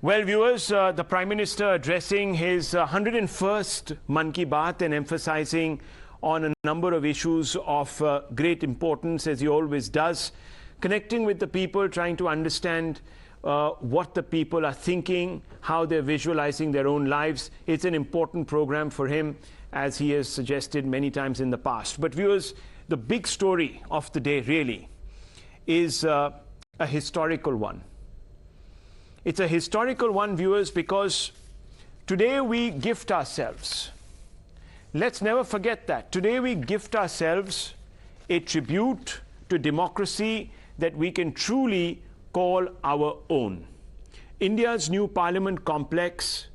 Well, viewers, the Prime Minister addressing his 101st Mann Ki Baat and emphasizing on a number of issues of great importance, as he always does, connecting with the people, trying to understand what the people are thinking, how they're visualizing their own lives. It's an important program for him, as he has suggested many times in the past. But viewers, the big story of the day really is a historical one. It's a historical one, viewers, because today we gift ourselves. Let's never forget that. Today we gift ourselves a tribute to democracy that we can truly call our own. India's new parliament complex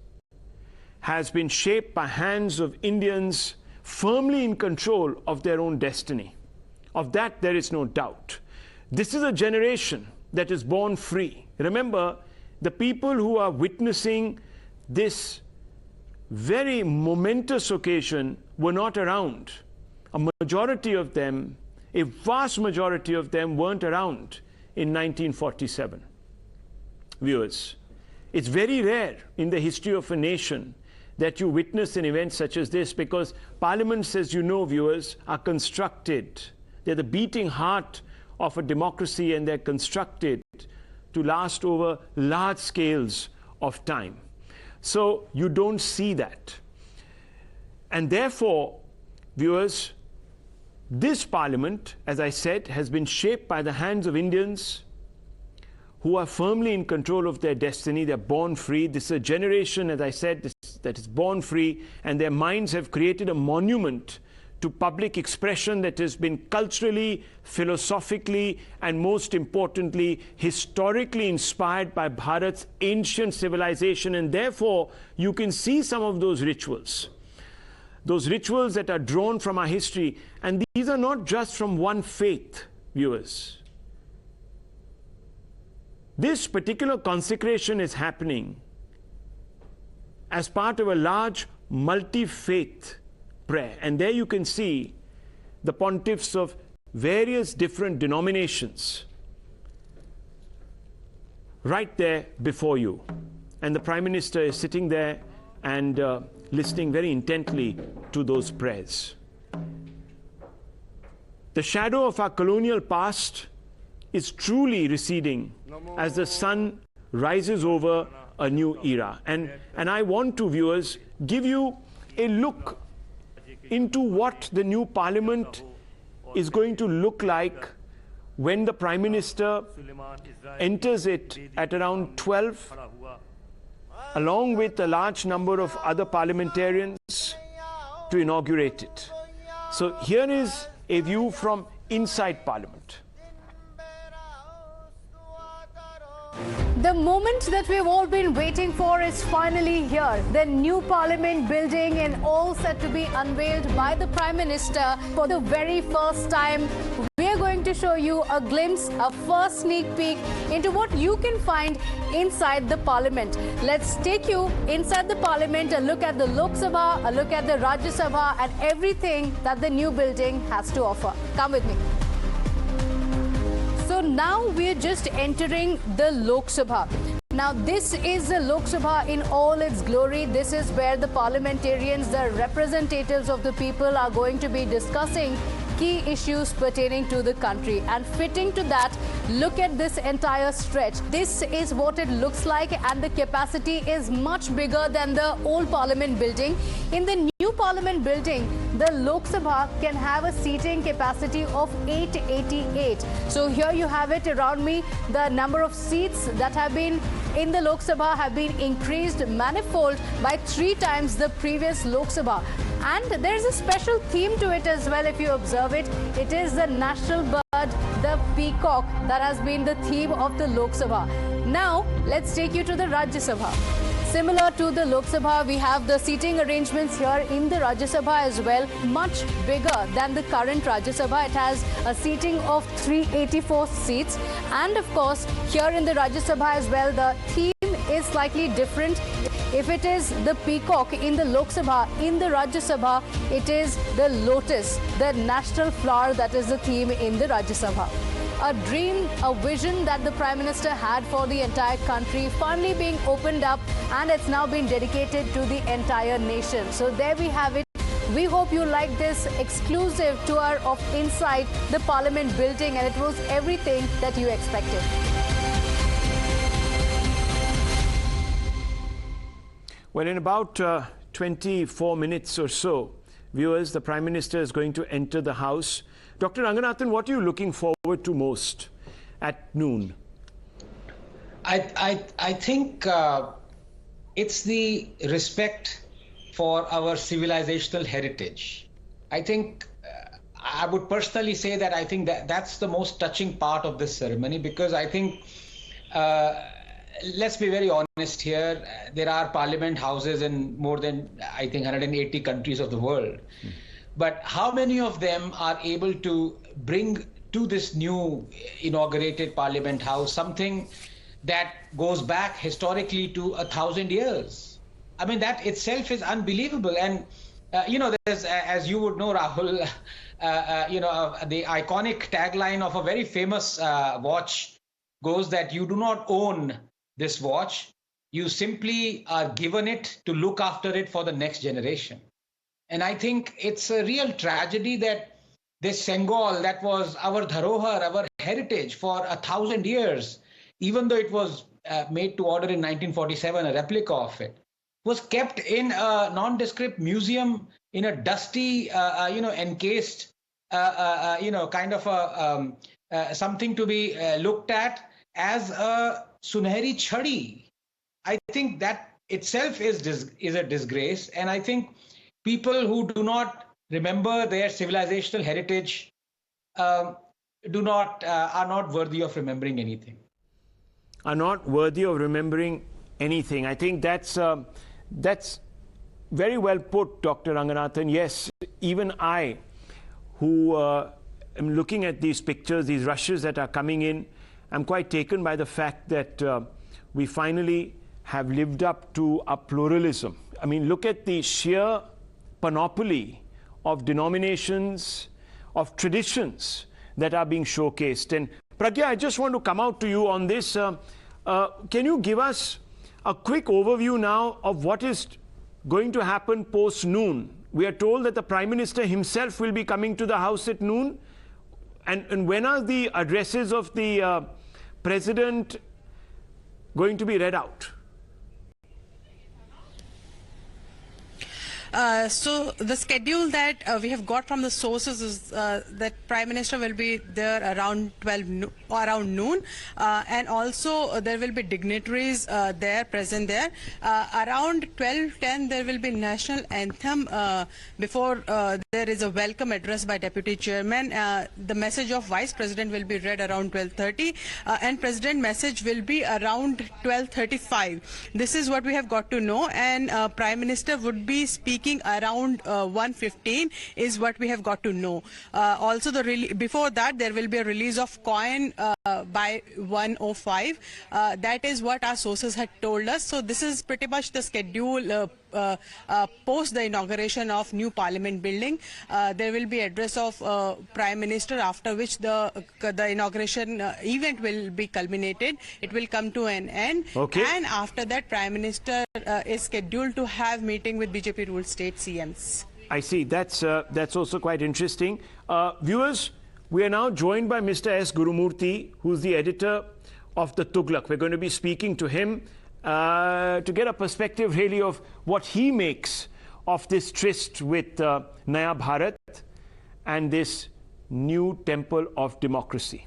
has been shaped by hands of Indians firmly in control of their own destiny. Of that, there is no doubt. This is a generation that is born free. Remember, the people who are witnessing this very momentous occasion were not around. A majority of them, a vast majority of them, weren't around in 1947. Viewers, it's very rare in the history of a nation that you witness an event such as this, because parliaments, as you know, viewers, are constructed. They're the beating heart of a democracy, and they're constructed to last over large scales of time. So you don't see that. And therefore, viewers, this parliament, as I said, has been shaped by the hands of Indians who are firmly in control of their destiny. They're born free. This is a generation, as I said, that is born free, and their minds have created a monument to public expression that has been culturally, philosophically, and most importantly, historically inspired by Bharat's ancient civilization. And therefore, you can see some of those rituals that are drawn from our history. And these are not just from one faith, viewers. This particular consecration is happening as part of a large multi-faith prayer. And there you can see the pontiffs of various different denominations right there before you. And the Prime Minister is sitting there and listening very intently to those prayers. The shadow of our colonial past is truly receding as the sun rises over a new era. And I want to, viewers, give you a look into what the new parliament is going to look like when the Prime Minister enters it at around 12, along with a large number of other parliamentarians, to inaugurate it. So here is a view from inside Parliament. The moment that we've all been waiting for is finally here. The new Parliament building, and all set to be unveiled by the Prime Minister for the very first time. We are going to show you a glimpse, a first sneak peek into what you can find inside the Parliament. Let's take you inside the Parliament, a look at the Lok Sabha, a look at the Rajya Sabha, and everything that the new building has to offer. Come with me. So now we're just entering the Lok Sabha. Now this is the Lok Sabha in all its glory. This is where the parliamentarians, the representatives of the people, are going to be discussing key issues pertaining to the country. And fitting to that, look at this entire stretch. This is what it looks like, and the capacity is much bigger than the old Parliament building. In the new Parliament building, the Lok Sabha can have a seating capacity of 888. So here you have it around me. The number of seats that have been in the Lok Sabha have been increased manifold by 3 times the previous Lok Sabha. And there's a special theme to it as well, if you observe it. It is the national bird, the peacock, that has been the theme of the Lok Sabha. Now, let's take you to the Rajya Sabha. Similar to the Lok Sabha, we have the seating arrangements here in the Rajya Sabha as well, much bigger than the current Rajya Sabha. It has a seating of 384 seats. And of course, here in the Rajya Sabha as well, the theme is slightly different. If it is the peacock in the Lok Sabha, in the Rajya Sabha, it is the lotus, the national flower, that is the theme in the Rajya Sabha. a dream, a vision that the Prime Minister had for the entire country finally being opened up, and it's now been dedicated to the entire nation. So there we have it. We hope you like this exclusive tour of inside the Parliament building, and it was everything that you expected. Well, in about 24 minutes or so, viewers, the Prime Minister is going to enter the House. Dr. Ranganathan, what are you looking forward to most at noon? I think it's the respect for our civilizational heritage. I think I would personally say that I think that's the most touching part of this ceremony, because I think let's be very honest here. There are parliament houses in more than, I think, 180 countries of the world. But how many of them are able to bring to this new inaugurated parliament house something that goes back historically to 1,000 years? I mean, that itself is unbelievable. And, there's, as you would know, Rahul, the iconic tagline of a very famous watch goes that you do not own this watch, you simply are given it to look after it for the next generation. And I think it's a real tragedy that this Sengol, that was our dharohar, our heritage for 1,000 years, even though it was made to order in 1947, a replica of it, was kept in a nondescript museum in a dusty, encased, kind of a something to be looked at as a Sunehri chhadi. I think that itself is a disgrace, and I think people who do not remember their civilizational heritage are not worthy of remembering anything. Are not worthy of remembering anything. I think that's very well put, Dr. Ranganathan. Yes, even I, who am looking at these pictures, these rushes that are coming in, I'm quite taken by the fact that we finally have lived up to our pluralism. I mean, look at the sheer panoply of denominations, of traditions that are being showcased. And Pragya, I just want to come out to you on this. Can you give us a quick overview now of what is going to happen post-noon? We are told that the Prime Minister himself will be coming to the House at noon. And when are the addresses of the President going to be read out? So the schedule that we have got from the sources is that Prime Minister will be there around around noon, and also there will be dignitaries present there. Around 12:10 there will be national anthem before there is a welcome address by Deputy Chairman. The message of Vice President will be read around 12:30, and President message will be around 12:35. This is what we have got to know, and Prime Minister would be speaking around 1:15 is what we have got to know. Also, before that there will be a release of coin by 1:05. That is what our sources had told us. So this is pretty much the schedule post the inauguration of new Parliament building. There will be address of Prime Minister, after which the inauguration event will be culminated. It will come to an end. Okay. And after that, Prime Minister is scheduled to have meeting with BJP ruled state CMs. I see. That's also quite interesting. Viewers, we are now joined by Mr. S. Gurumurthy, who's the editor of the Tughlaq. We're going to be speaking to him to get a perspective really of what he makes of this tryst with Naya Bharat and this new temple of democracy.